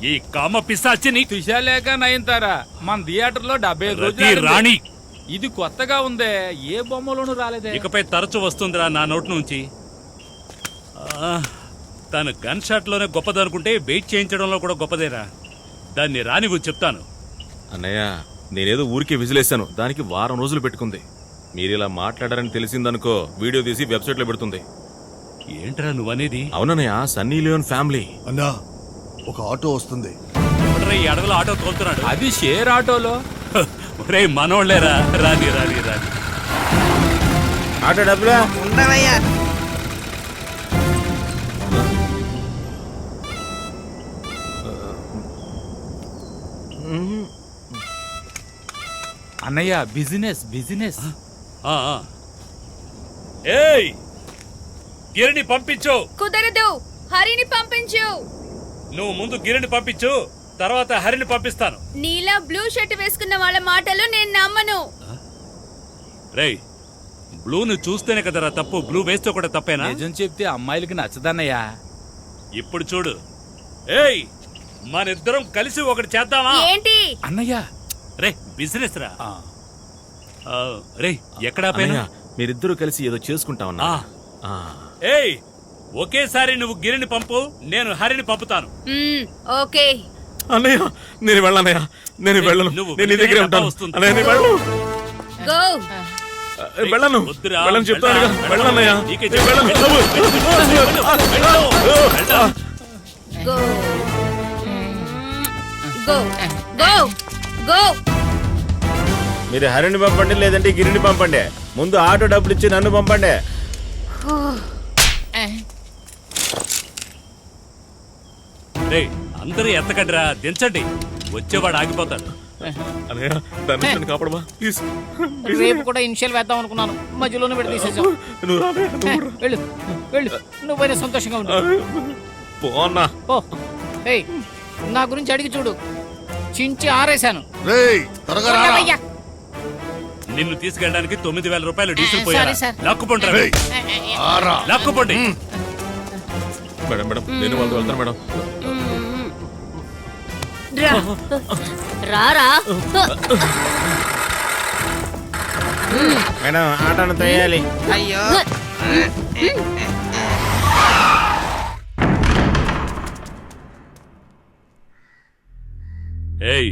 ఈ కామ పిశాచిని త్రిశాలేక నయనతారా మన థియేటర్ లో 75 రతి రోజులు రాణి ఇది కొత్తగా ఉందే, ఏ బొమ్మలోనూ రాలేదే. ఇకపై తరచు వస్తుందిరా నా నోటి నుంచి. తను గన్ షాట్ లోనే గొప్పదనుకుంటే వెయిట్ చేయించడంలో కూడా గొప్పదేరా. దాన్ని రానివ్వు చెప్తాను. అన్నయ్య నేనేదో ఊరికే విజిలేశాను, దానికి వారం రోజులు పెట్టుకుంది. మీరిలా మాట్లాడారని తెలిసిందనుకో వీడియో తీసి వెబ్సైట్ లో పెడుతుంది. ఏంట్రా నువ్వనేది? అవునన్నయ్య, సన్నీ లియోన్ ఫ్యామిలీ. అన్నా ఒక ఆటో వస్తుంది. ఎవడ్రా ఈ అడవిలో ఆటో తోలుతున్నాడు? అది షేర్ ఆటోలో. రే మనోళ్ళేరా, రాని రాని రాని. ఆటో డబ్బులా ఉండవయ్యా. అన్నయ్య బిజినెస్ బిజినెస్. ఏయ్ గిరిని పంపించు. కుదరదు, హరిని పంపించు. నువ్వు ముందు గిరిని పంపించు, తర్వాత హరిని పంపిస్తాను. నీలా బ్లూ షర్ట్ వేసుకున్న వాళ్ళ మాటలు నేను నమ్మను. రేయ్ బ్లూను చూస్తేనే కదరా తప్పు, బ్లూ వేస్తే కూడా తప్పేనా? నిజం చెప్తే అమ్మాయిలకి నచ్చదన్నయ్యా. ఇప్పుడు చూడు. ఏయ్ మనిద్దరం కలిసి ఒకటి చేద్దామా? ఏంటి అన్నయ్య రే బిజినెస్ రా. రే ఎక్కడా పైన? మీరిద్దరూ కలిసి ఏదో చేసుకుంటామన్నా. ఏయ్ ఒకేసారి నువ్వు గిరిని పంపు, నేను హరిని పంపుతాను. ఓకే. అన్నయ్య నేను వెళ్ళనయ్య, నేను వెళ్ళను. నేను నీ దగ్గరే ఉంటాను. అన్నయ్య నేను వెళ్ళను. గో. వెళ్ళను వెళ్ళను చెప్తాను. వెళ్ళనయ్య, గో గో గో గో. మీరు హరిని పంపండి, లేదంటే గిరిని పంపండి. ముందు ఆటో డబ్బులు ఇచ్చి నన్ను పంపండి. రేయ్ అందరూ ఎత్తకండిరా, దించండి, వచ్చేవాడు ఆగిపోతాడు. కాపాడమా ప్లీజ్. రేపు కూడా ఇనిషియల్ వేద్దాం అనుకున్నాను, మధ్యలోనే పెట్టి తీసేసాం. వెళ్ళు వెళ్ళు, నువ్వైనా సంతోషంగా ఉండు. పోన్నా ఓ ఏయ్ నా గురించి అడిగి చూడు, చించి ఆరేశాను. ఉండవయ్యా. నిన్ను తీసుకెళ్ళడానికి 9,000 రూపాయలు డీజిల్ పోయారు. Sorry sir. లాక్కుపోండి లాక్కుపోండి. మేడం మేడం నేను వాళ్ళతో వెళ్తాను మేడం. రారా. మేడం ఆటోను తోయాలి. అయ్యో ఏయ్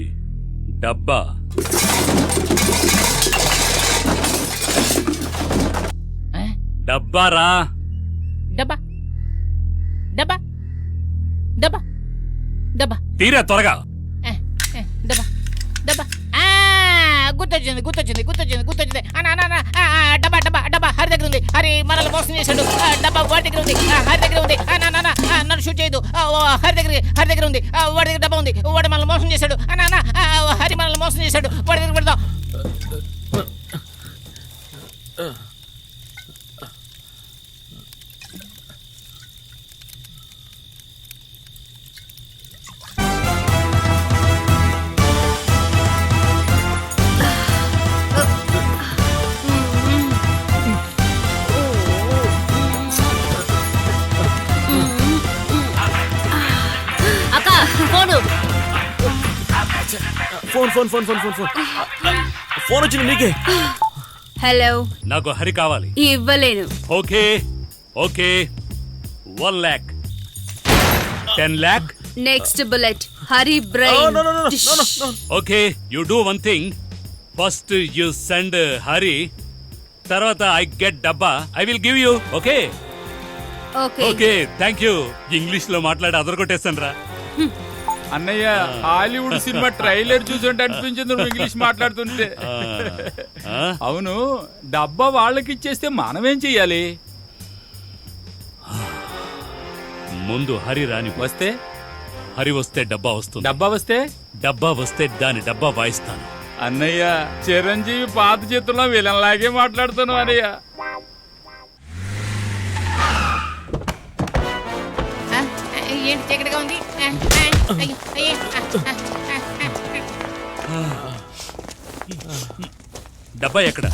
డబ్బా. డబ్బా రా. డబ్బా డబ్బా డబ్బా డబ్బా తీరా త్వరగా. డబ్బా డబ్బా. గుర్తొచ్చింది గుర్తొచ్చింది గుర్తొచ్చింది గుర్తొచ్చింది. డబ్బా డబ్బా డబ్బా హరి దగ్గర ఉంది. హరి మనల్ని మోసం చేశాడు. డబ్బా వాడి దగ్గర ఉంది, హరి దగ్గర ఉంది. నన్ను షూట్ చేయదు. హరి దగ్గర ఉంది, వాడి దగ్గర డబ్బా ఉంది. వాడు మనల్ని మోసం చేశాడు. హరి మనల్ని మోసం చేశాడు. వాడి దగ్గర పెడదాం. Phone phone phone phone phone phone phone వచ్చింది నీకే. హలో. నాకు హరి కావాలి. ఇవ్వలేను. Okay okay 1 lakh 10 lakh. Next bullet Hari brain. Okay you do one thing. First you send Hari, తర్వాత ఐ గెట్ డబ్బా. I will give you. Okay okay okay thank you. English లో మాట్లాడి అదరగొట్టేస్తాను రా. అన్నయ్య హాలీవుడ్ సినిమా ట్రైలర్ చూసుంటే అనిపించింది నువ్వు ఇంగ్లీష్ మాట్లాడుతుంటే. అవును, డబ్బా వాళ్ళకి ఇచ్చేస్తే మనమేం చెయ్యాలి? ముందు హరి రాని వస్తే హరి వస్తే డబ్బా వస్తుంది. డబ్బా వస్తే దాని డబ్బా వాయిస్తాను. అన్నయ్య చిరంజీవి పాత చేతుల్లో వీళ్ళలాగే మాట్లాడుతున్నావు అన్నయ్య. ఏంటి చీకటిగా ఉంది? డబ్బా ఎక్కడ?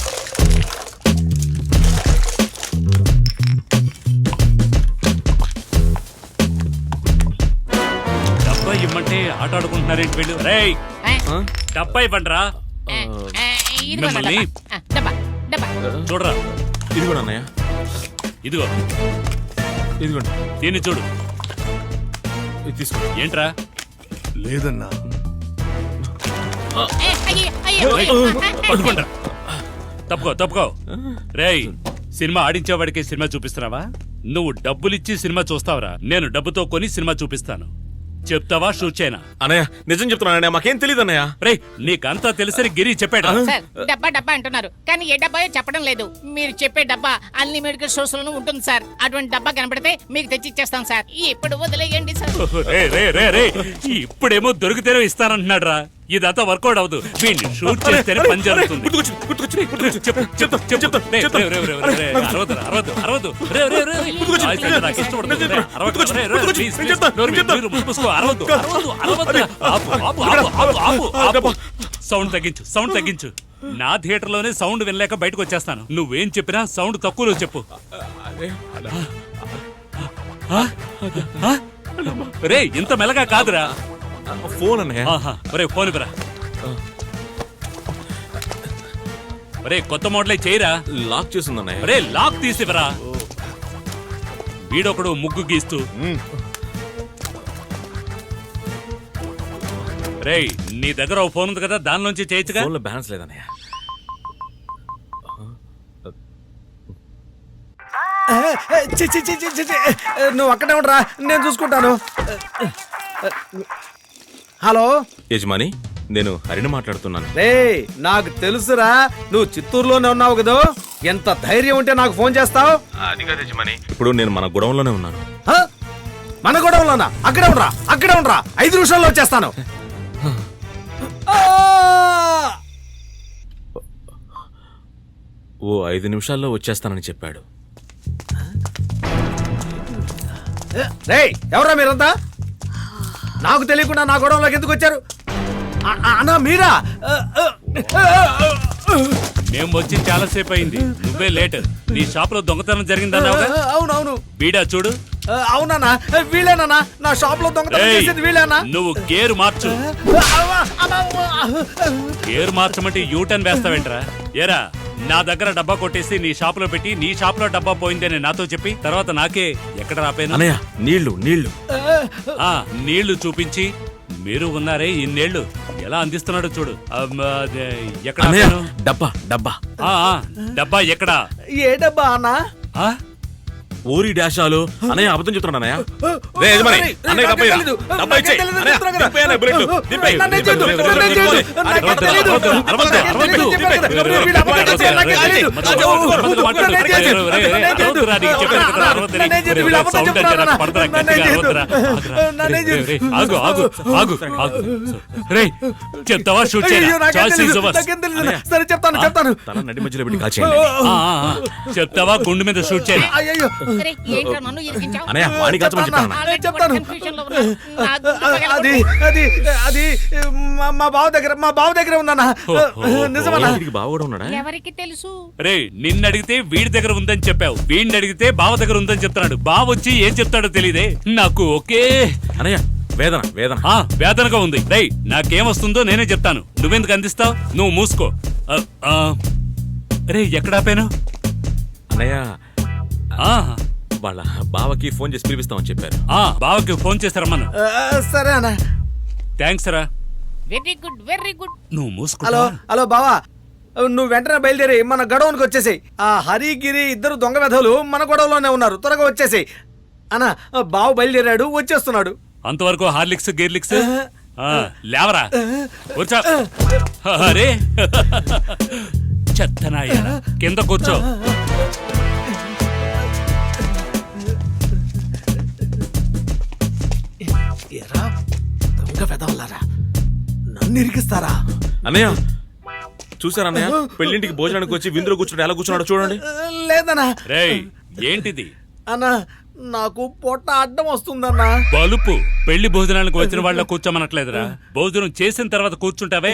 డబ్బా రమ్మంటే ఆట ఆడుకుంటున్నారేంటి వీళ్ళు? రేయ్ ఆ, డబ్బా ఇవ్వండిరా. ఆ, ఆ, ఇదిగో నా మిమ్మల్ని- డబ్బా. డబ్బా చూడరా, ఇది కూడా అన్నయ్య, ఇదిగో ఇదిగోండి, దీన్ని చూడు. ఇది తీసుకో. ఏంట్రా? లేదన్నా. ఏ, అయ్యో, అయ్యో, అయ్యో. పట్టుకోండ్రా. తప్పుకో. రేయ్, సినిమా ఆడించేవాడికి సినిమా చూపిస్తున్నావా? నువ్వు డబ్బులిచ్చి సినిమా చూస్తావరా? నేను డబ్బుతో కొని సినిమా చూపిస్తాను. చెప్తావా షూట్ చేయనా? అన్నయ్య నిజం చెప్తున్నాను అన్నయ్య, మాకేం తెలియదు అన్నయ్య. రేయ్, నీకంతా తెలిసరి గిరి చెప్పాడా? సార్ డబ్బా అంటున్నారు కానీ ఏ డబ్బాయో చెప్పడం లేదు. మీరు చెప్పే డబ్బా అన్ని మెడికల్ స్టోర్స్ లోనూ ఉంటుంది సార్. అటువంటి డబ్బా కనపడితే మీకు తెచ్చి ఇచ్చేస్తాం సార్. ఇప్పుడు వదిలేయండి సార్. రే ఇప్పుడేమో దొరికితేనే ఇస్తానంటున్నాడు రా. ఇదంతా వర్కౌట్ అవ్వదు. వీడిని షూట్ చేస్తేనే పని జరుగుతుంది. చెప్పు. రే, అరవద్దు. రే. నాకు ఇష్టపడదు. రే, అరవద్దు. రే, please, మీరు మూసుకో. అరవద్దు. ఆపు. సౌండ్ తగ్గించు. నా థియేటర్ లోనే సౌండ్ వినలేక బయటకు వచ్చేస్తాను. నువ్వేం చెప్పినా సౌండ్ తక్కువలో చెప్పు. రే, ఇంత మెల్లగా కాదురా. ఫోన్ అన్నయ్య. ఒరే, ఫోన్ ఇవ్వరా. ఒరే, కొత్త మోడలే చేయరా. లాక్ చేసింది అన్నయ్య. ఒరే, లాక్ తీసివరా. వీడొకడు ముగ్గు గీస్తూ. రేయ్, నీ దగ్గర ఓ ఫోన్ ఉంది కదా, దానిలోంచి చేయొచ్చుగా. ఫోన్లో బ్యాలెన్స్ లేదన్నయ్య. నువ్వు అక్కడే ఉండరా, నేను చూసుకుంటాను. హలో యజమాని, నేను హరిని మాట్లాడుతున్నాను. రే, నాకు తెలుసురా, నువ్వు చిత్తూరులోనే ఉన్నావు కదా. ఎంత ధైర్యం ఉంటే నాకు ఫోన్ చేస్తావు? అది కాదు యజమాని, ఇప్పుడు నేను మన గొడవలోనే ఉన్నాను. మన గొడవలోనా? అక్కడే ఉండరా 5 నిమిషాల్లో వచ్చేస్తాను. ఓ 5 నిమిషాల్లో వచ్చేస్తానని చెప్పాడు. రే, ఎవరా మీరంతా? నాకు తెలియకుండా నా గొడవలోకి ఎందుకు వచ్చారు? అన్నా మీరా? మేము వచ్చి చాలా సేపు అయింది. నువ్వే లేట్. నీ షాప్ లో దొంగతనం జరిగిందన్నావుగా. అవునవును. వీడా చూడు. అవునా? వీళ్ళేనా నా షాప్ లో దొంగతనం ఏయ్, చేసేది? వీళ్ళేనా? నువ్వు గేరు మార్చు. గేరు మార్చమంటే యూటర్న్ వేస్తావేంట్రా? ఏరా, నా దగ్గర డబ్బా కొట్టేసి నీ షాప్ లో పెట్టి నీ షాప్ లో డబ్బా పోయిందని నాతో చెప్పి తర్వాత నాకే ఎక్కడ రాపాను? అన్నయ్య, నీళ్లు. ఆ, నీళ్లు చూపించి మీరు ఉన్నారే ఇన్నేళ్లు ఎలా అందిస్తున్నాడో చూడు. ఎక్కడ అన్నయ్య, ఆపాను? డబ్బా. డబ్బా ఎక్కడా? ఏ డబ్బా అన్నా? ఆ? ఊరి డాషాలు. అన్నయ్య అబద్ధం చెప్తున్నాడు అన్నయ్య. రే యజమాని, అన్నయ్య డబ్బా ఇరా. డబ్బా ఇచ్చేయ్. అన్నయ్య, దింపేయ్ అన్నయ్య, బుల్లెట్ దింపేయ్. చెప్తావా షూట్ సరే చెప్తాను. తల నడి మధ్యలో పెట్టి కాల్చేయండి. చెప్తావా గుండు మీద షూట్ చేయాలి. అయ్యో, అరే, ఏంట్రా నన్ను ఇరికించావు? అన్నయ్య వాణి కాల్చమని చెప్పాను అన్న. ఆల్రెడీ చెప్తాను. కన్ఫ్యూజన్ లో ఉన్నా. నా గుండె అది పగలగొట్టు. అది మా బావ దగ్గర ఉందన్నా. నిజమన్నా? వీడికి బావ కూడా ఉన్నాడా? ఎవరికి తెలుసు? రే, నిన్నడిగితే వీడి దగ్గర ఉందని చెప్పావు, వీడిని అడిగితే బావ దగ్గర ఉందని చెప్తున్నాడు. బావ వచ్చి ఏం చెప్తాడో తెలియదే నాకు. ఓకే అన్నయ్య, వేదన వేదనగా ఉంది. రేయ్, నాకేమొస్తుందో నేనే చెప్తాను. నువ్వెందుకు అందిస్తావు? నువ్వు మూసుకో. రే, ఎక్కడ ఆపాను? అన్నయ్య, ఆ, వాళ్ళ బావకి ఫోన్ చేసి పిలిపిస్తామని చెప్పారు. బావకి ఫోన్ చేసి రమ్మను. సరే అన్న. థ్యాంక్స్ రా. Very good. నువ్వు మూసుకో. హలో బావా, నువ్వు వెంటనే బయలుదేరి మన గొడవనికి వచ్చేసాయి. ఆ హరిగిరి ఇద్దరు దొంగ వెధవులు మన గొడవలోనే ఉన్నారు. త్వరగా వచ్చేసాయి అన్న. బావ బయలుదేరాడు, వచ్చేస్తున్నాడు. అంతవరకు హార్లిక్స్ గేర్లిక్స్ లేవరా. కూర్చో. అరే చెత్తనాయ, కింద కూర్చో. ఎరా దొంగ వెధవలారా, నన్ను ఇరికిస్తారా? అన్నయ్య చూసారా అన్నయ్య, పెళ్ళింటికి భోజనానికి వచ్చి విందులో కూర్చుంటే ఎలా కూర్చున్నాడో చూడండి. లేదన్నా. రేయ్, ఏంటిది? అన్నా, నాకు పొట్ట అడ్డం వస్తుందన్నా. బలుపు. పెళ్లి భోజనానికి వచ్చిన వాళ్ళ కూర్చోమనట్లేదురా. భోజనం చేసిన తర్వాత కూర్చుంటావే.